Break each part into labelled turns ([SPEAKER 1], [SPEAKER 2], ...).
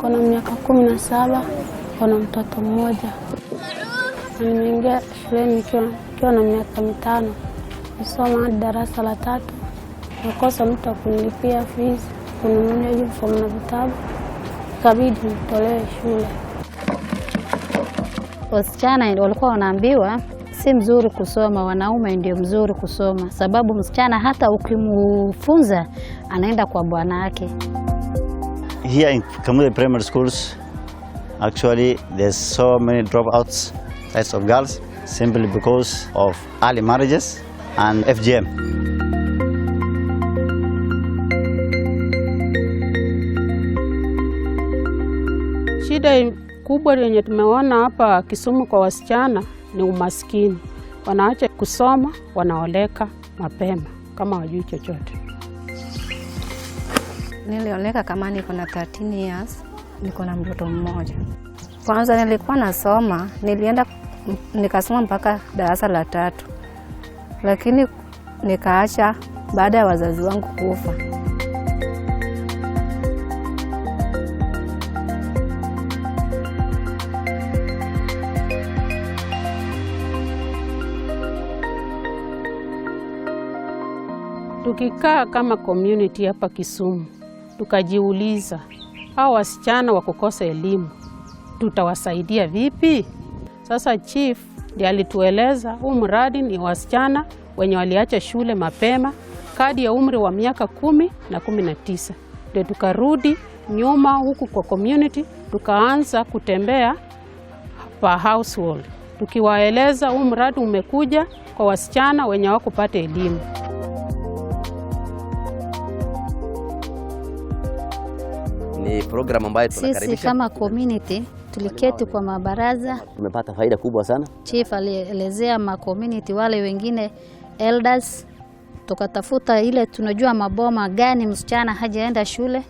[SPEAKER 1] Kuna miaka 17, kuna mtoto mmoja. Nimeingia shuleni nikiwa na miaka 5. Nisoma hadi darasa la 3. Nikosa mtu kunilipia fees, kununulia uniform na vitabu. Ikabidi nitolewe shule.
[SPEAKER 2] Wasichana walikuwa wanaambiwa si mzuri kusoma, wanaume ndio mzuri kusoma, sababu msichana hata ukimfunza anaenda kwa bwana yake.
[SPEAKER 3] Here in Kamude primary schools, actually there's so many dropouts of girls simply because of early marriages and FGM.
[SPEAKER 4] Shida kubwa yenye tumeona hapa Kisumu kwa wasichana ni umaskini. Wanaacha kusoma, wanaoleka mapema kama hawajui chochote.
[SPEAKER 5] Nilioleka kama niko na 13 years, niko na mtoto mmoja. Kwanza nilikuwa nasoma, nilienda nikasoma mpaka darasa la 3. Lakini nikaacha baada ya wazazi wangu kufa.
[SPEAKER 4] Tukikaa kama community hapa Kisumu, tukajiuliza, hao wasichana wa kukosa elimu tutawasaidia vipi? Sasa chief ndiye alitueleza huu mradi ni wasichana wenye waliacha shule mapema kadi ya umri wa miaka 10 na 19. Ndio tukarudi nyuma huku kwa community, tukaanza kutembea pa household, tukiwaeleza huu mradi umekuja kwa wasichana wenye hawakupata elimu.
[SPEAKER 6] Ni program ambayo tunakaribisha.
[SPEAKER 2] Sisi kama community tuliketi kwa mabaraza,
[SPEAKER 6] tumepata faida kubwa sana.
[SPEAKER 2] Chief alielezea ma community wale wengine elders, tukatafuta ile tunajua maboma gani msichana hajaenda shule,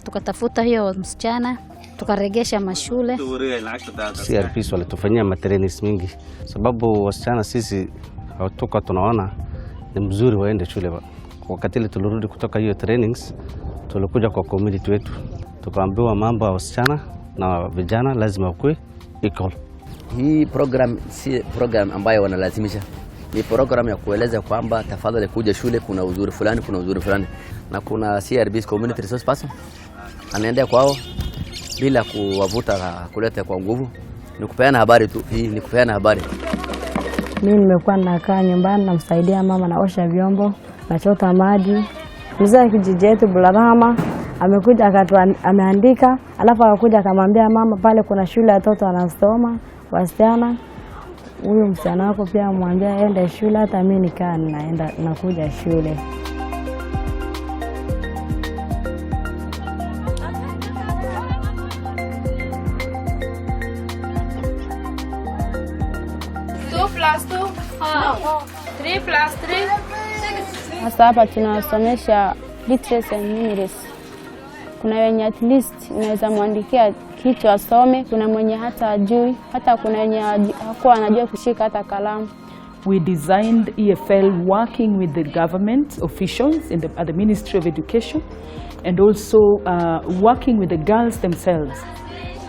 [SPEAKER 2] tukatafuta hiyo msichana, tukaregesha mashule.
[SPEAKER 7] CRPs walitufanyia materials mingi, sababu wasichana sisi hatutoka tunaona ni mzuri waende shule. Wakati ile tulirudi kutoka hiyo trainings, tulikuja kwa community wetu, tukaambiwa mambo ya wasichana na vijana lazima wakue equal.
[SPEAKER 6] Hii program si program ambayo wanalazimisha. Ni program ya kueleza kwamba tafadhali kuja shule, kuna uzuri fulani, kuna uzuri fulani. Na kuna CRB's community resource person anaendea kwao bila kuwavuta kuleta kwa nguvu. Ni kupeana habari tu, hii ni kupeana habari.
[SPEAKER 1] Mimi nimekuwa nakaa nyumbani namsaidia mama, naosha vyombo, nachota maji. Mzee kijiji yetu Bularama amekuja ameandika, alafu akakuja akamwambia mama pale kuna shule ya watoto wanasoma wasichana. Huyu msichana wako pia amwambia aende shule, hata mimi nikaa nakuja shule. Hasa hapa tunasomesha literacy and numeracy. Kuna wenye at least unaweza muandikia kitu asome, kuna mwenye hata ajui, hata kuna wenye hakuwa anajua kushika hata kalamu.
[SPEAKER 8] We designed EFL working with the government officials at the Ministry of Education and also working with the girls themselves.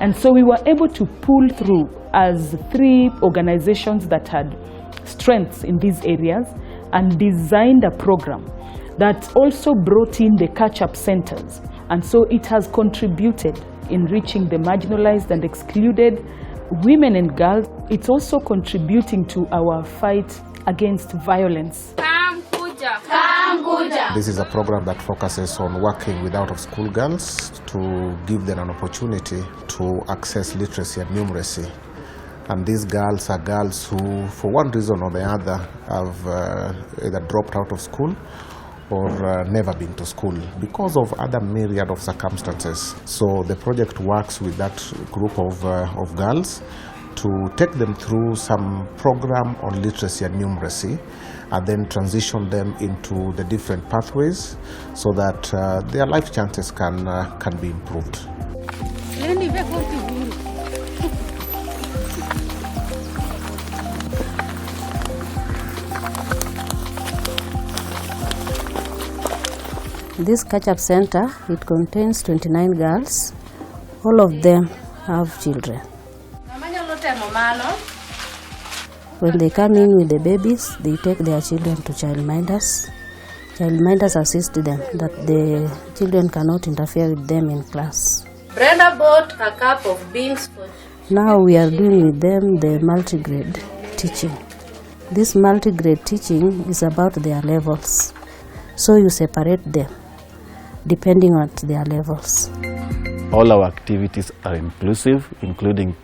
[SPEAKER 8] And so we were able to pull through as 3 organizations that had strengths in these areas and designed a program that also brought in the catch-up centers. And so it has contributed in reaching the marginalized and excluded women and girls. It's also contributing to our fight against violence.
[SPEAKER 9] This is a program that focuses on working with out-of-school girls to give them an opportunity to access literacy and numeracy. And these girls are girls who, for one reason or the other, have either dropped out of school or never been to school because of other myriad of circumstances. So the project works with that group of girls to take them through some program on literacy and numeracy and then transition them into the different pathways so that their life chances can be improved.
[SPEAKER 10] This catch-up center, it contains 29 girls
[SPEAKER 1] All of them have children. When they come in with the babies, they take their children to childminders. Childminders assist them that the children cannot interfere with them in class.
[SPEAKER 10] Brenda bought a cup of beans for...
[SPEAKER 1] Now we are doing with them the multigrade teaching. This multigrade teaching is about their levels. So you separate them depending on their levels.
[SPEAKER 11] All our activities are inclusive, including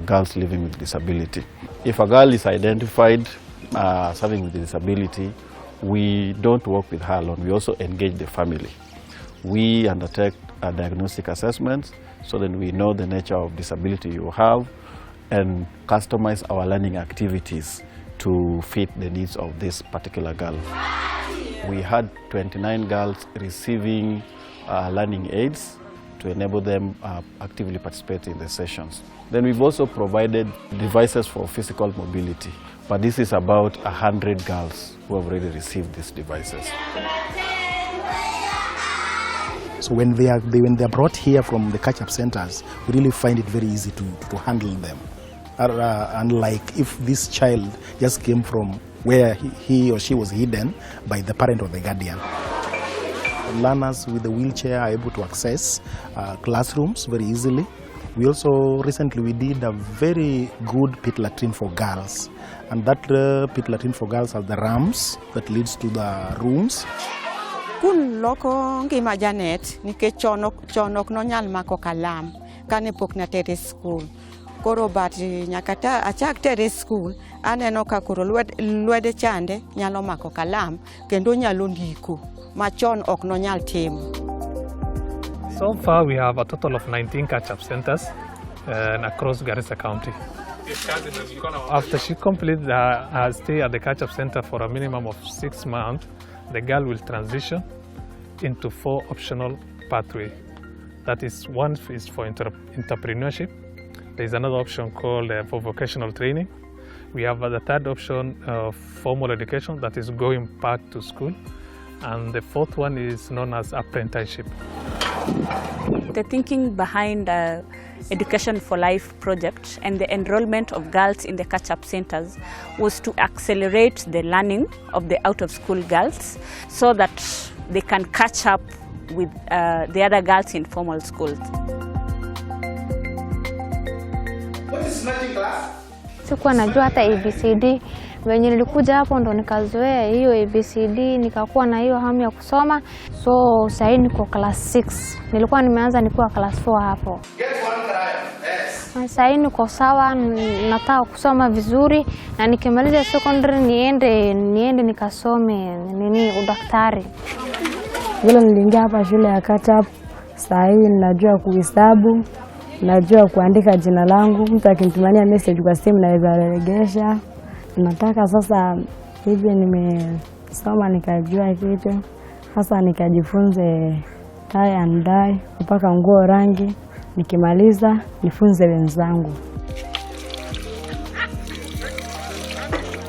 [SPEAKER 11] girls living with disability. If a girl is identified as having with disability, we don't work with her alone. We also engage the family. We undertake diagnostic assessments so that we know the nature of disability you have and customize our learning activities to fit the needs of this particular girl. We had 29 girls receiving learning aids to enable them actively participate in the sessions. Then we've also provided devices for physical mobility, but this is about 100 girls who have already received these devices.
[SPEAKER 12] So when they are brought here from the catch-up centers, we really find it very easy to handle them. Unlike if this child just came from where he or she was hidden by the parent or the guardian. Learners with the wheelchair are able to access classrooms very easily. We also recently did a very good pit latrine for girls, and that pit latrine for girls has the ramps that leads to the rooms.
[SPEAKER 13] Kun loko ngima Janet nikech chonok no nyal mako kalam kane pok na tere school. Koro bat nyakata achak tere school aneno ka koro lwede chande nyalo mako kalam kendo nyalo ndiko machon ok no nyal timo.
[SPEAKER 14] So far we have a total of 19 catch-up centers across Garissa County. After she completes her stay at the catch-up center for a minimum of 6 months, the girl will transition into 4 optional pathways. That is, one is for entrepreneurship. There is another option called for vocational training. We have the third option of formal education, that is going back to school. And the fourth one is known as apprenticeship.
[SPEAKER 15] The thinking behind Education for Life project and the enrollment of girls in the catch-up centers was to accelerate the learning of the out-of-school girls so that they can catch up with the other girls in formal schools.
[SPEAKER 16] What is smarting class?
[SPEAKER 17] Sikuwa najua hata ABCD. Wenye nilikuja hapo ndo nikazoea hiyo ABCD, nikakuwa na hiyo hamu ya kusoma. So sasa niko class 6. Nilikuwa nimeanza nikiwa class 4 hapo.
[SPEAKER 16] Get one try. Yes.
[SPEAKER 17] Sasa niko sawa, nataka kusoma vizuri na nikimaliza secondary niende nikasome udaktari.
[SPEAKER 1] Vile niliingia hapa shule ya catch-up, sasa ninajua kuhesabu, najua kuandika jina langu. Mtu akinitumania message kwa simu naweza regesha. Nataka sasa hivi nimesoma nikajua kitu. Sasa nikajifunze tie and dye, kupaka nguo rangi. Nikimaliza nifunze wenzangu.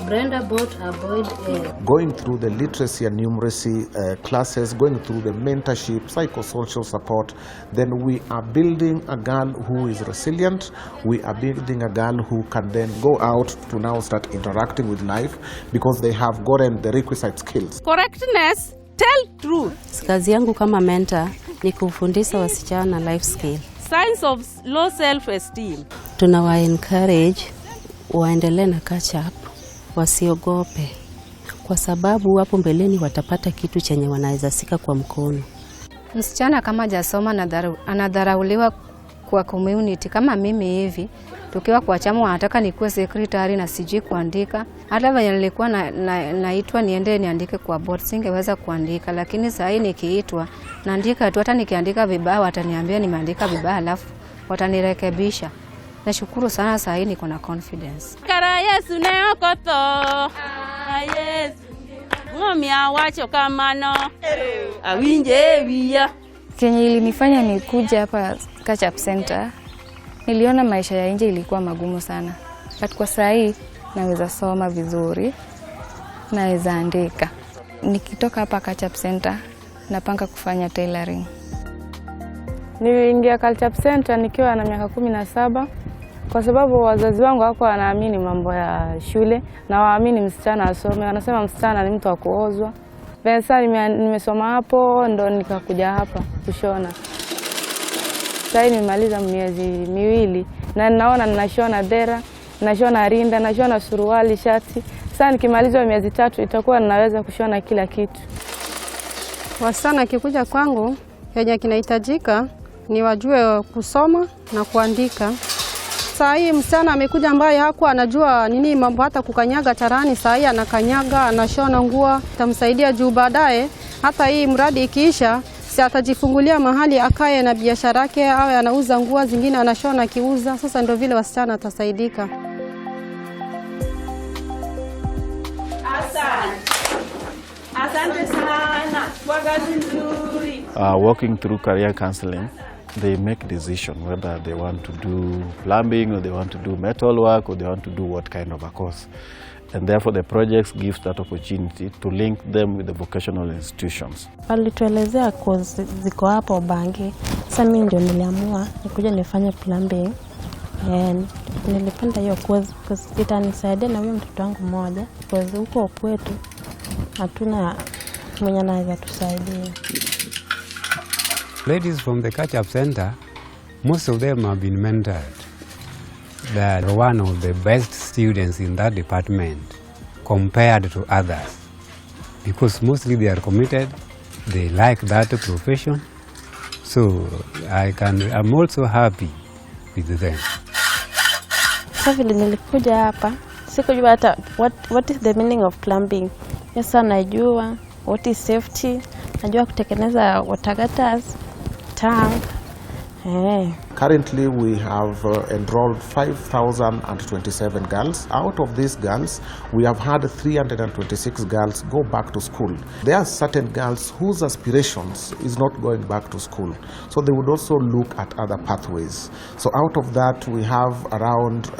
[SPEAKER 10] Brenda bought her boiled egg.
[SPEAKER 9] Going through the literacy and numeracy classes, going through the mentorship, psychosocial support, then we are building a girl who is resilient. We are building a girl who can then go out to now start interacting with life because they have gotten the requisite skills.
[SPEAKER 4] Correctness, tell truth.
[SPEAKER 18] Kazi yangu kama mentor ni kufundisha wasichana life skill.
[SPEAKER 4] Signs of low self-esteem.
[SPEAKER 18] Tunawa encourage waendelee na catch up. Wasiogope kwa sababu hapo mbeleni watapata kitu chenye wanaweza sika kwa mkono.
[SPEAKER 5] Msichana kama hajasoma anadharauliwa kwa community. Kama mimi hivi tukiwa kwa chama wanataka nikuwe secretary na sijui kuandika. Hata venye nilikuwa naitwa niende niandike kwa board singeweza kuandika, lakini sasa hii nikiitwa naandika tu. Hata nikiandika vibaya wataniambia nimeandika vibaya alafu watanirekebisha. Nashukuru sana sasa hii niko na confidence.
[SPEAKER 4] Kara Yesu neokoto. Yesu. Ngomia wacho kamano. Awinje wiya.
[SPEAKER 19] Kenye ilinifanya nikuje hapa catch-up center, niliona maisha ya nje ilikuwa magumu sana. But kwa sasa hii naweza soma vizuri, naweza andika. Nikitoka hapa catch-up center napanga kufanya tailoring. Niliingia Culture Center nikiwa na miaka 17 kwa sababu wazazi wangu hapo wanaamini mambo ya shule na waamini msichana asome. Wanasema msichana ni mtu wa kuozwa. Sasa nimesoma hapo ndo nikakuja hapa kushona. Sasa nimemaliza miezi 2 na naona ninashona dera, nashona rinda, nashona suruali, shati. Sasa nikimaliza miezi 3 itakuwa ninaweza kushona kila kitu.
[SPEAKER 20] Wasichana kikuja kwangu yenye kinahitajika ni wajue kusoma na kuandika. Saa hii msichana amekuja ambaye hakuwa anajua nini mambo hata kukanyaga tarani, saa hii anakanyaga, anashona nguo, itamsaidia juu baadaye hata hii mradi ikiisha si atajifungulia mahali akae na biashara yake, awe anauza nguo zingine anashona kiuza. Sasa ndio vile wasichana atasaidika.
[SPEAKER 21] Asante sana kwa kazi nzuri.
[SPEAKER 11] Working through career counseling, they make decision whether they want to do plumbing or they want to do metal work or they want to do what kind of a course. And therefore the projects gives that opportunity to link them with the vocational institutions.
[SPEAKER 1] Walituelezea course ziko hapo Bangi. Sasa mimi ndio niliamua nikuja nifanye plumbing. And nilipenda hiyo course itanisaidia na mimi mtoto wangu mmoja. Course huko kwetu hatuna mwenye anaweza tusaidia.
[SPEAKER 22] Ladies from the catch-up center, most of them have been mentored. They are one of the best students in that department compared to others. Because mostly they are committed, they like that profession. So I'm also happy with them.
[SPEAKER 1] Sasa vile nilikuja hapa, sikujua hata what is the meaning of plumbing. Sasa najua what is safety, najua kutengeneza water gutters, tank.
[SPEAKER 9] Currently we have enrolled 5,027 girls. Out of these girls, we have had 326 girls go back to school. There are certain girls whose aspirations is not going back to school. So they would also look at other pathways. So out of that, we have around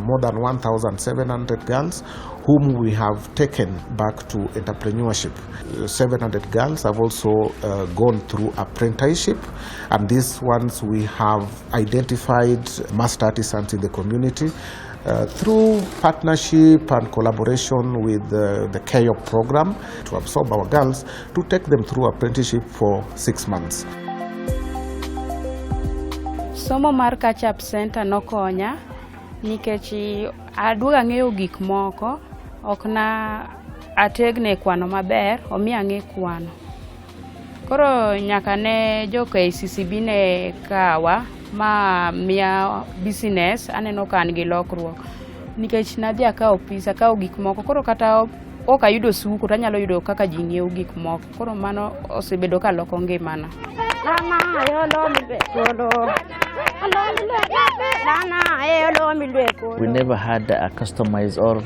[SPEAKER 9] more than 1,700 girls whom we have taken back to entrepreneurship. 700 girls have also gone through apprenticeship, and these ones we have identified master artisans in the community through partnership and collaboration with the KYOP program to absorb our girls to take them through apprenticeship for 6 months.
[SPEAKER 23] Somo mar catch-up center nokonya nikech aduoga ng'eyo gik moko, ok na ategne kwano maber, omiya ang'e kwano. Koro nyaka ne jo KCCB ne kawa ma miya business aneno kan gi lokruok. Nikech nadhi akawo pisa, akawo gik moko, koro kata ok ayudo suko to anyalo yudo kaka ji ng'iewo gik moko. Koro mano osebedo ka loko ngimana.
[SPEAKER 24] We never had a customized or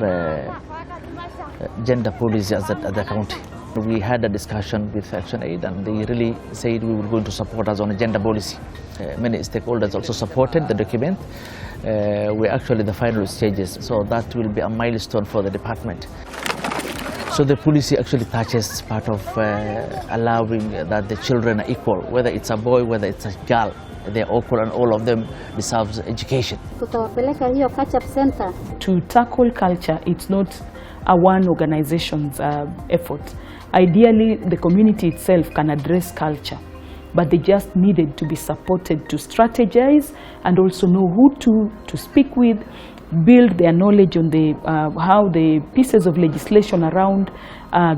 [SPEAKER 24] gender policy at the county. We had a discussion with Action Aid and they really said we were going to support us on a gender policy. Many stakeholders also supported the document. We're actually the final stages, so that will be a milestone for the department. So the policy actually touches part of allowing that the children are equal, whether it's a boy, whether it's a girl. They're equal and all of them deserves education.
[SPEAKER 8] To tackle culture, it's not a one organization's effort. Ideally, the community itself can address culture, but they just needed to be supported to strategize and also know who to speak with, build their knowledge on the how the pieces of legislation around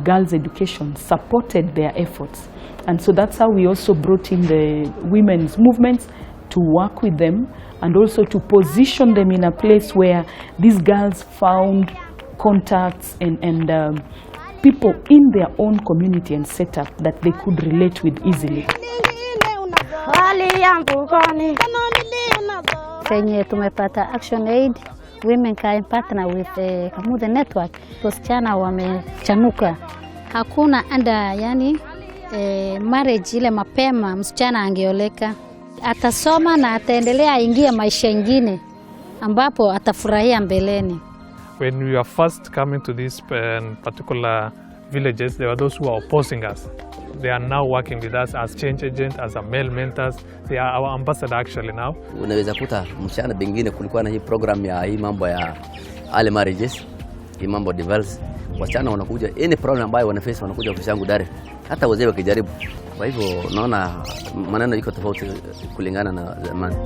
[SPEAKER 8] girls' education supported their efforts. And so that's how we also brought in the women's movements to work with them and also to position them in a place where these girls found contacts and people in their own community and setup that they could relate with easily.
[SPEAKER 2] Penye tumepata Action Aid, Women can partner with Kamude Network. Wasichana wamechanuka. Hakuna yani marriage ile mapema msichana angeoleka. Atasoma na ataendelea aingie maisha ingine ambapo atafurahia mbeleni.
[SPEAKER 14] When we were first coming to these particular villages, there were those who were opposing us. They are now working with us as change agent, as a male mentors. They are our ambassador actually now.
[SPEAKER 3] Unaweza kuta msichana bengine kulikuwa na hii program ya hii mambo ya early marriages, hii mambo divorce. Wasichana wanakuja any problem ambayo wanaface wanakuja ofisi yangu direct. Hata wazee wakijaribu. Kwa hivyo naona maneno iko tofauti kulingana na zamani.